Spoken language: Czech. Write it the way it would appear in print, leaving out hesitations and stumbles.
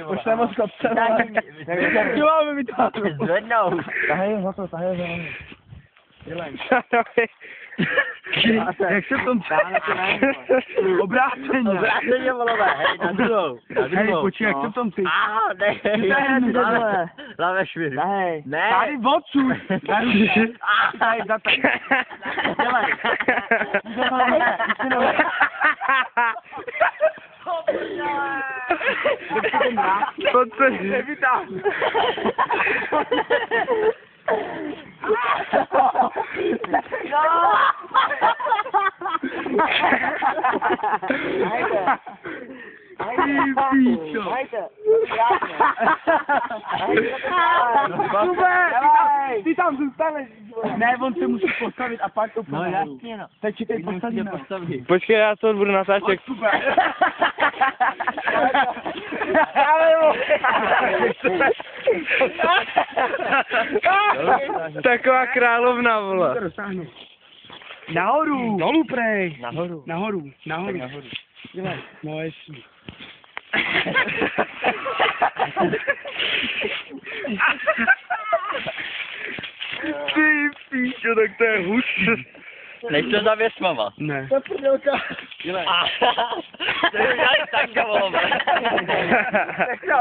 Už jsem moc kopce, jak to máme vytáhnout? Zvednou. Tahej ho to, jak se v tom obráceně. Obráceně, volové, hej, na druhou. Hej, počkej, jak se v tom ty? Láve švih. Hej, Ne. tady odsud. Tady, dělej. To se nevytáhne. Ty tam zůstaneš. Ne, on se musí postavit a pak to No jasně, no. Teď si teď postavíme. Počkej, já to budu natáčet. Taková královna, vole. Nahoru. Dolů prej. Nahoru. Dělej. No jestli. Ty píčo, tak to je hus. Než to zavěs, mama. Ne. To je prdelka. Dělej. To je udělali tanka, volové. Nechtěl.